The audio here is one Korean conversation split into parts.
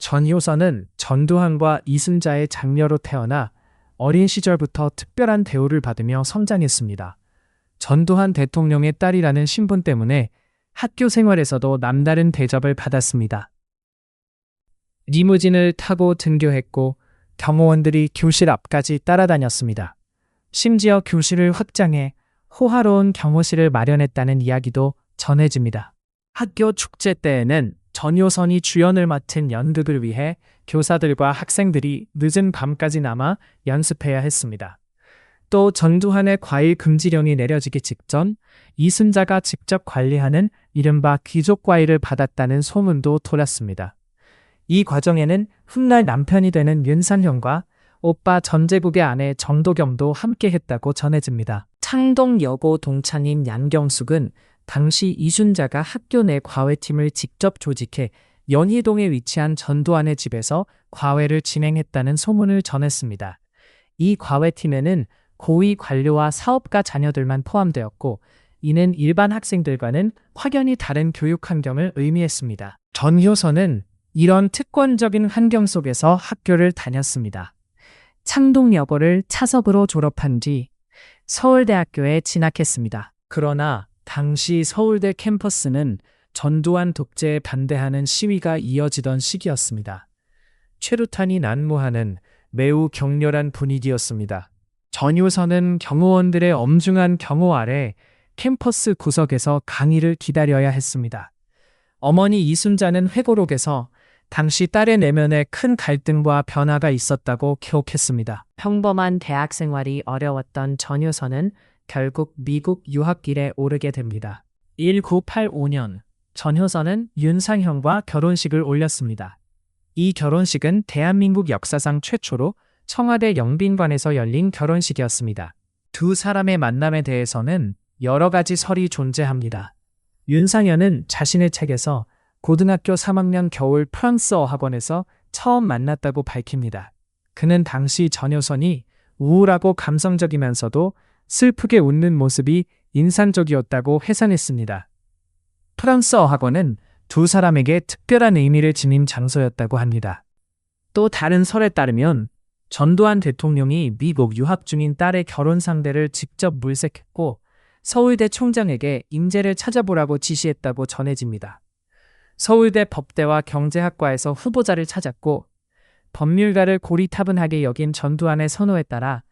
전효선은 전두환과 이순자의 장녀로 태어나 어린 시절부터 특별한 대우를 받으며 성장했습니다. 전두환 대통령의 딸이라는 신분 때문에 학교 생활에서도 남다른 대접을 받았습니다. 리무진을 타고 등교했고 경호원들이 교실 앞까지 따라다녔습니다. 심지어 교실을 확장해 호화로운 경호실을 마련했다는 이야기도 전해집니다. 학교 축제 때에는 전효선이 주연을 맡은 연극을 위해 교사들과 학생들이 늦은 밤까지 남아 연습해야 했습니다. 또 전두환의 과일 금지령이 내려지기 직전 이순자가 직접 관리하는 이른바 귀족과일을 받았다는 소문도 돌았습니다. 이 과정에는 훗날 남편이 되는 윤상현과 오빠 전제국의 아내 정도겸도 함께했다고 전해집니다. 창동 여고 동창인 양경숙은 당시 이순자가 학교 내 과외팀을 직접 조직해 연희동에 위치한 전두환의 집에서 과외를 진행했다는 소문을 전했습니다. 이 과외팀에는 고위 관료와 사업가 자녀들만 포함되었고 이는 일반 학생들과는 확연히 다른 교육 환경을 의미했습니다. 전효선은 이런 특권적인 환경 속에서 학교를 다녔습니다. 창동여고를 차석으로 졸업한 뒤 서울대학교에 진학했습니다. 그러나 당시 서울대 캠퍼스는 전두환 독재에 반대하는 시위가 이어지던 시기였습니다. 최루탄이 난무하는 매우 격렬한 분위기였습니다. 전효선은 경호원들의 엄중한 경호 아래 캠퍼스 구석에서 강의를 기다려야 했습니다. 어머니 이순자는 회고록에서 당시 딸의 내면에 큰 갈등과 변화가 있었다고 기록했습니다. 평범한 대학 생활이 어려웠던 전효선은 결국 미국 유학길에 오르게 됩니다. 1985년 전효선은 윤상현과 결혼식을 올렸습니다. 이 결혼식은 대한민국 역사상 최초로 청와대 영빈관에서 열린 결혼식이었습니다. 두 사람의 만남에 대해서는 여러 가지 설이 존재합니다. 윤상현은 자신의 책에서 고등학교 3학년 겨울 프랑스어 학원에서 처음 만났다고 밝힙니다. 그는 당시 전효선이 우울하고 감성적이면서도 슬프게 웃는 모습이 인상적이었다고 회상했습니다. 프랑스어 학원은 두 사람에게 특별한 의미를 지닌 장소였다고 합니다. 또 다른 설에 따르면 전두환 대통령이 미국 유학 중인 딸의 결혼 상대를 직접 물색했고 서울대 총장에게 인재를 찾아보라고 지시했다고 전해집니다. 서울대 법대와 경제학과에서 후보자를 찾았고 법률가를 고리타분하게 여긴 전두환의 선호에 따라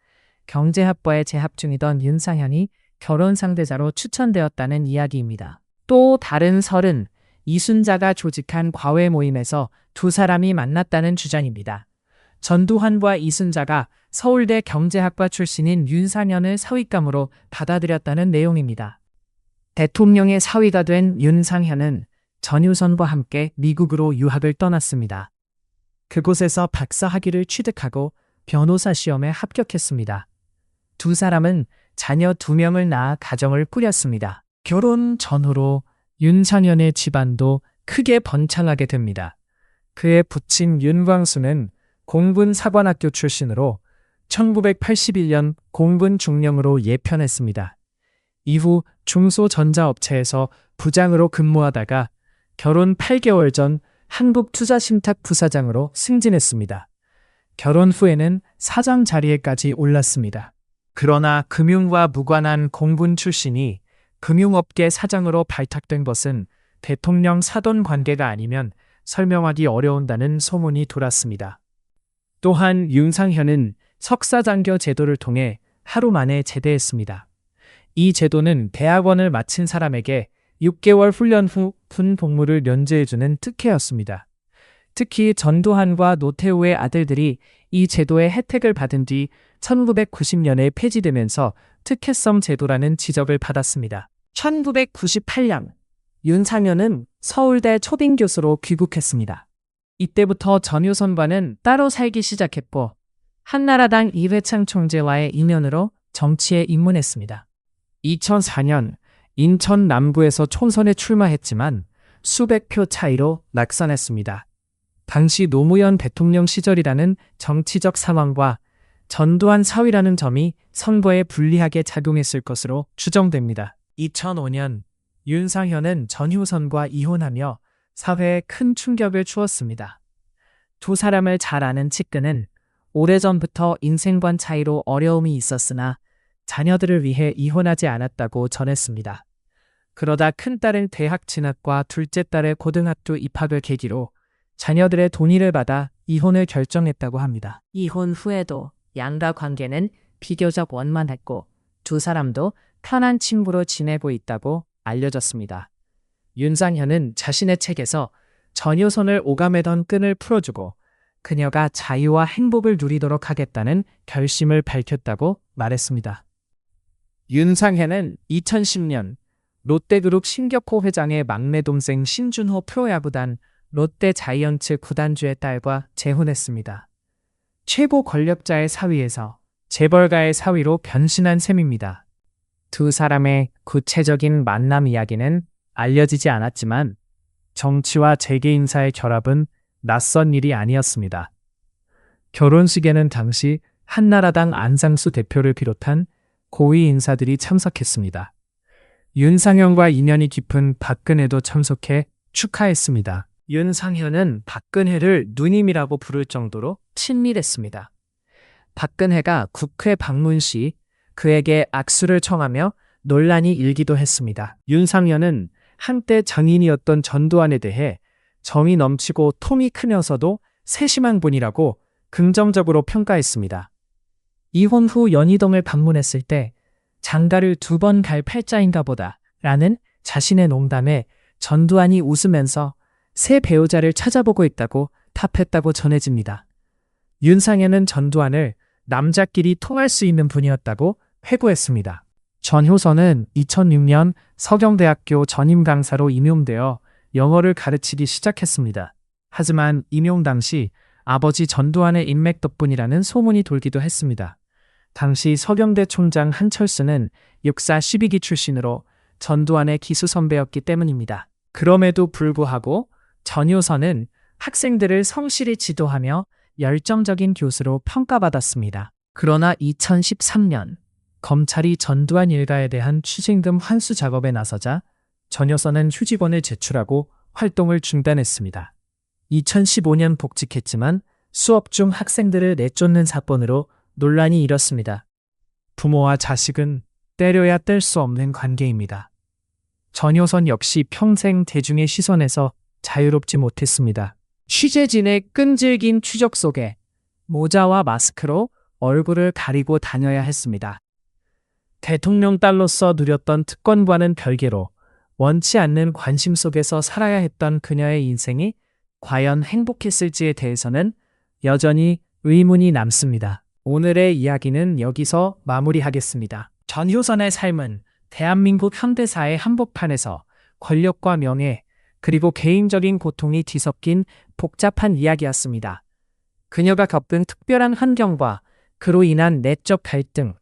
경제학과에 재학 중이던 윤상현이 결혼 상대자로 추천되었다는 이야기입니다. 또 다른 설은 이순자가 조직한 과외 모임에서 두 사람이 만났다는 주장입니다. 전두환과 이순자가 서울대 경제학과 출신인 윤상현을 사위감으로 받아들였다는 내용입니다. 대통령의 사위가 된 윤상현은 전효선과 함께 미국으로 유학을 떠났습니다. 그곳에서 박사 학위를 취득하고 변호사 시험에 합격했습니다. 두 사람은 자녀 2명을 낳아 가정을 꾸렸습니다. 결혼 전후로 윤상현의 집안도 크게 번창하게 됩니다. 그의 부친 윤광수는 공군 사관학교 출신으로 1981년 공군 중령으로 예편했습니다. 이후 중소전자업체에서 부장으로 근무하다가 결혼 8개월 전 한국투자신탁 부사장으로 승진했습니다. 결혼 후에는 사장 자리에까지 올랐습니다. 그러나 금융과 무관한 공군 출신이 금융업계 사장으로 발탁된 것은 대통령 사돈 관계가 아니면 설명하기 어려운다는 소문이 돌았습니다. 또한 윤상현은 석사장교 제도를 통해 하루 만에 제대했습니다. 이 제도는 대학원을 마친 사람에게 6개월 훈련 후 군 복무를 면제해주는 특혜였습니다. 특히 전두환과 노태우의 아들들이 이 제도의 혜택을 받은 뒤 1990년에 폐지되면서 특혜성 제도라는 지적을 받았습니다. 1998년 윤상현은 서울대 초빙 교수로 귀국했습니다. 이때부터 전효선과는 따로 살기 시작했고 한나라당 이회창 총재와의 인연으로 정치에 입문했습니다. 2004년 인천 남구에서 총선에 출마했지만 수백 표 차이로 낙선했습니다. 당시 노무현 대통령 시절이라는 정치적 상황과 전두환 사위라는 점이 선거에 불리하게 작용했을 것으로 추정됩니다. 2005년 윤상현은 전효선과 이혼하며 사회에 큰 충격을 주었습니다. 두 사람을 잘 아는 측근은 오래전부터 인생관 차이로 어려움이 있었으나 자녀들을 위해 이혼하지 않았다고 전했습니다. 그러다 큰딸은 대학 진학과 둘째 딸의 고등학교 입학을 계기로 자녀들의 동의를 받아 이혼을 결정했다고 합니다. 이혼 후에도 양가 관계는 비교적 원만했고 두 사람도 편한 친구로 지내고 있다고 알려졌습니다. 윤상현은 자신의 책에서 전효선을 오가매던 끈을 풀어주고 그녀가 자유와 행복을 누리도록 하겠다는 결심을 밝혔다고 말했습니다. 윤상현은 2010년 롯데그룹 신격호 회장의 막내 동생 신준호 프로야구단 롯데자이언츠 구단주의 딸과 재혼했습니다. 최고 권력자의 사위에서 재벌가의 사위로 변신한 셈입니다. 두 사람의 구체적인 만남 이야기는 알려지지 않았지만 정치와 재계인사의 결합은 낯선 일이 아니었습니다. 결혼식에는 당시 한나라당 안상수 대표를 비롯한 고위 인사들이 참석했습니다. 윤상현과 인연이 깊은 박근혜도 참석해 축하했습니다. 윤상현은 박근혜를 누님이라고 부를 정도로 친밀했습니다. 박근혜가 국회 방문 시 그에게 악수를 청하며 논란이 일기도 했습니다. 윤상현은 한때 장인이었던 전두환에 대해 정이 넘치고 통이 크면서도 세심한 분이라고 긍정적으로 평가했습니다. 이혼 후 연희동을 방문했을 때 장가를 2번 갈 팔자인가 보다 라는 자신의 농담에 전두환이 웃으면서 새 배우자를 찾아보고 있다고 답했다고 전해집니다. 윤상현은 전두환을 남자끼리 통할 수 있는 분이었다고 회고했습니다. 전효선은 2006년 서경대학교 전임 강사로 임용되어 영어를 가르치기 시작했습니다. 하지만 임용 당시 아버지 전두환의 인맥 덕분이라는 소문이 돌기도 했습니다. 당시 서경대 총장 한철수는 육사 12기 출신으로 전두환의 기수 선배였기 때문입니다. 그럼에도 불구하고 전효선은 학생들을 성실히 지도하며 열정적인 교수로 평가받았습니다. 그러나 2013년 검찰이 전두환 일가에 대한 추징금 환수 작업에 나서자 전효선은 휴직원을 제출하고 활동을 중단했습니다. 2015년 복직했지만 수업 중 학생들을 내쫓는 사건으로 논란이 일었습니다. 부모와 자식은 때려야 뗄 수 없는 관계입니다. 전효선 역시 평생 대중의 시선에서 자유롭지 못했습니다. 취재진의 끈질긴 추적 속에 모자와 마스크로 얼굴을 가리고 다녀야 했습니다. 대통령 딸로서 누렸던 특권과는 별개로 원치 않는 관심 속에서 살아야 했던 그녀의 인생이 과연 행복했을지에 대해서는 여전히 의문이 남습니다. 오늘의 이야기는 여기서 마무리하겠습니다. 전효선의 삶은 대한민국 현대사의 한복판에서 권력과 명예, 그리고 개인적인 고통이 뒤섞인 복잡한 이야기였습니다. 그녀가 겪은 특별한 환경과 그로 인한 내적 갈등,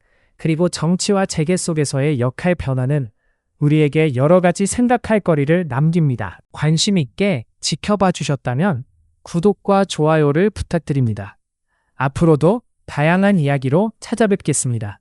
그리고 정치와 재계 속에서의 역할 변화는 우리에게 여러 가지 생각할 거리를 남깁니다. 관심 있게 지켜봐 주셨다면 구독과 좋아요를 부탁드립니다. 앞으로도 다양한 이야기로 찾아뵙겠습니다.